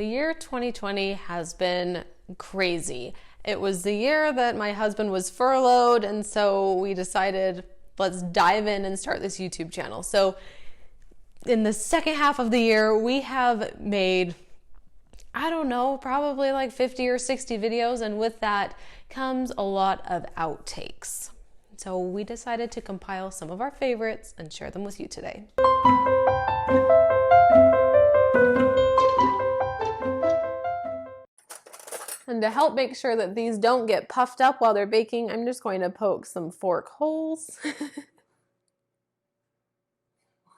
The year 2020 has been crazy. It was the year that my husband was furloughed, and so we decided, let's dive in and start this YouTube channel. So in the second half of the year, we have made, I don't know, probably like 50 or 60 videos, and with that comes a lot of outtakes. So we decided to compile some of our favorites and share them with you today. And to help make sure that these don't get puffed up while they're baking, I'm just going to poke some fork holes.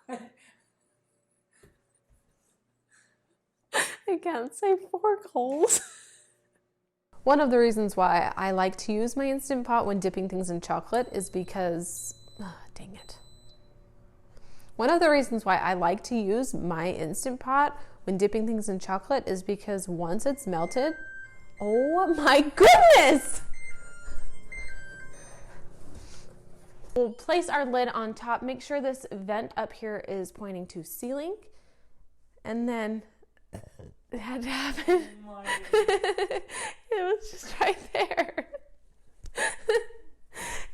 I can't say fork holes. One of the reasons why I like to use my Instant Pot when dipping things in chocolate is because, dang it. One of the reasons why I like to use my Instant Pot when dipping things in chocolate is because once it's melted, oh my goodness! We'll place our lid on top. Make sure this vent up here is pointing to ceiling. And then it had to happen. It was just right there.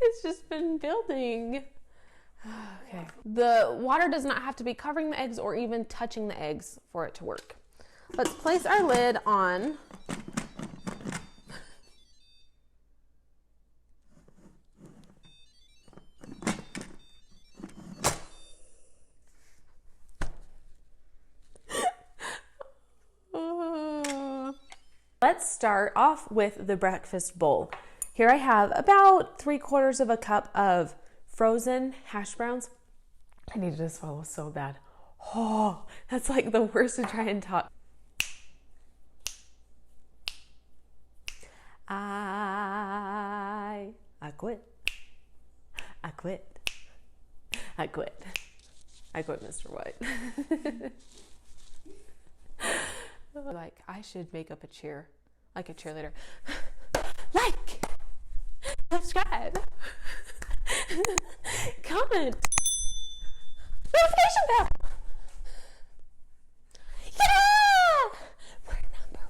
It's just been building. Okay. The water does not have to be covering the eggs or even touching the eggs for it to work. Let's place our lid on. Let's start off with the breakfast bowl. Here I have about 3/4 cup of frozen hash browns. I needed to swallow so bad. Oh, that's like the worst to try and talk. I quit. I quit. I quit. I quit, Mr. White. Like, I should make up a cheer, like a cheerleader. Like, subscribe, comment, notification bell. Yeah! We're number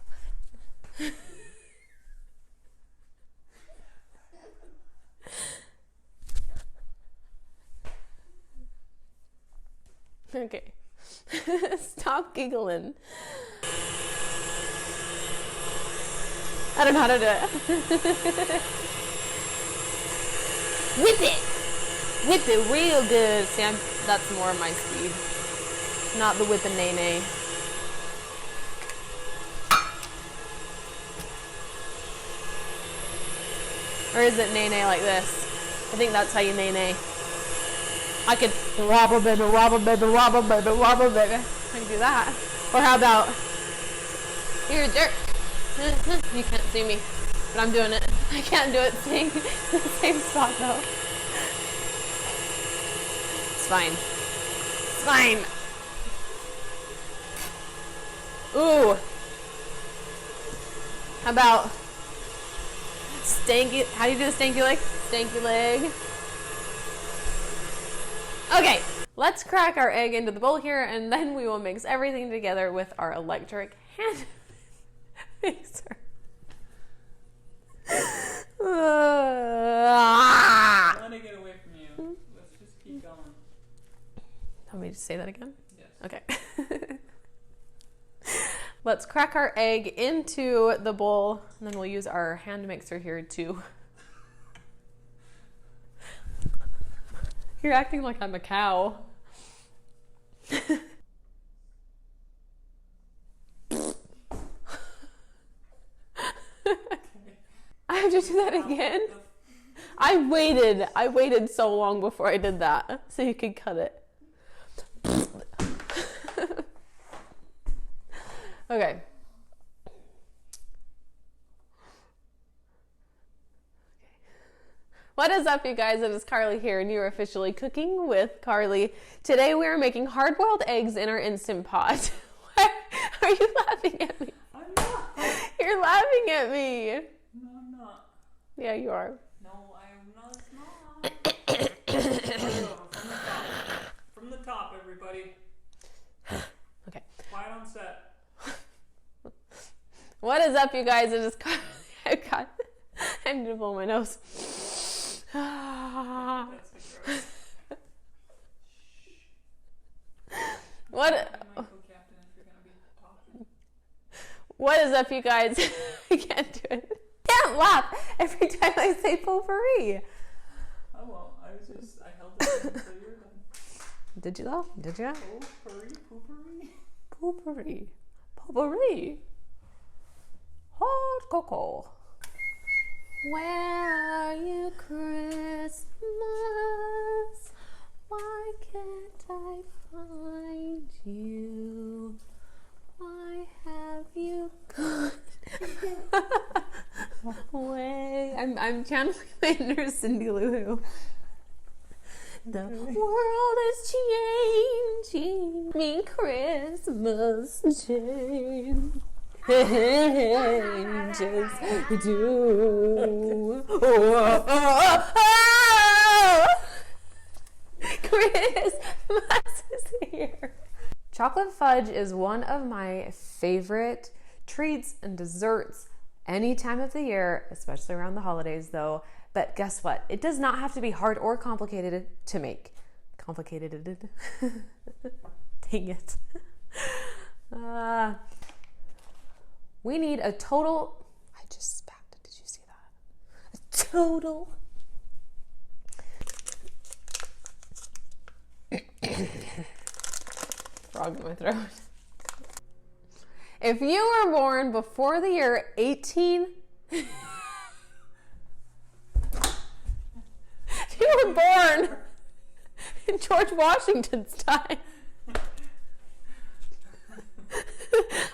1. Okay. Stop giggling. I don't know how to do it. Whip it! Whip it real good. See, that's more my speed. Not the whip and nay-nay. Or is it nay-nay like this? I think that's how you nay-nay. I could wobble baby, wobble baby, wobble baby, wobble baby. I can do that. Or how about, you're a jerk. You can't see me, but I'm doing it. I can't do it staying in the same spot though. It's fine. It's fine. Ooh. How about stanky? How do you do the stanky leg? Stanky leg. Okay, let's crack our egg into the bowl here, and then we will mix everything together with our electric hand mixer. Let it get away from you. Let's just keep going. Want me to say that again? Yes. Okay. Let's crack our egg into the bowl, and then we'll use our hand mixer here to... You're acting like I'm a cow. I have to do that again? I waited so long before I did that, so you could cut it. Okay. What is up, you guys? It is Karli here, and you are officially cooking with Karli. Today we are making hard-boiled eggs in our Instant Pot. Why are you laughing at me? I'm not. You're laughing at me. No, I'm not. Yeah, you are. No, I am not. From the top, everybody. Okay. Quiet on set. What is up, you guys? It is Karli. I need to blow my nose. That's gross. What? My co-captain, if you're gonna be talking. What is up, you guys? I can't do it. I can't laugh every time I say potpourri. Oh well, I held it in until you were done. Did you though? Did you? Potpourri, potpourri. Potpourri. Potpourri. Hot cocoa. Where are you, Christmas? Why can't I find you? Why have you gone away? I'm channeling my inner Cindy Lou Who. The world is changing, me Christmas changes do. Christmas is here. Chocolate fudge is one of my favorite treats and desserts any time of the year, especially around the holidays though. But guess what? It does not have to be hard or complicated to make. Complicated. Dang it. We need a total, I just spat, did you see that? A total. Frog in my throat. If you were born before the year 18, if you were born in George Washington's time.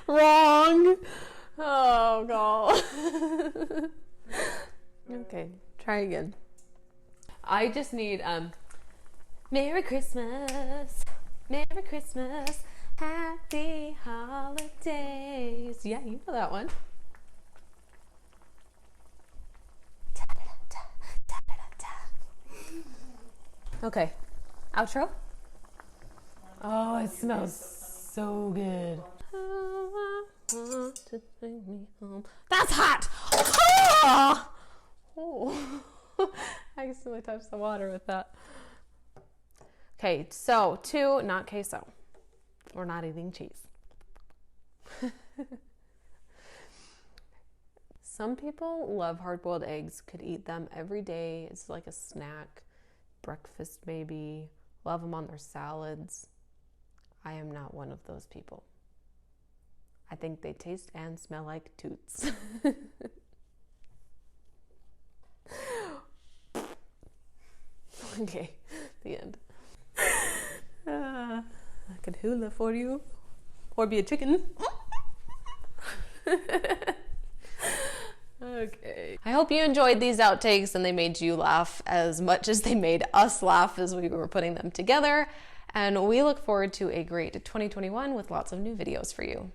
Wrong. Oh, God. Okay, try again. I just need, Merry Christmas. Merry Christmas. Happy holidays. Yeah, you know that one. Okay, outro. Oh, it smells so good. That's hot! Oh. I accidentally touched the water with that. Okay, so 2, not queso. We're not eating cheese. Some people love hard-boiled eggs, could eat them every day. It's like a snack, breakfast maybe. Love them on their salads. I am not one of those people. I think they taste and smell like toots. Okay, the end. I could hula for you, or be a chicken. Okay. I hope you enjoyed these outtakes and they made you laugh as much as they made us laugh as we were putting them together. And we look forward to a great 2021 with lots of new videos for you.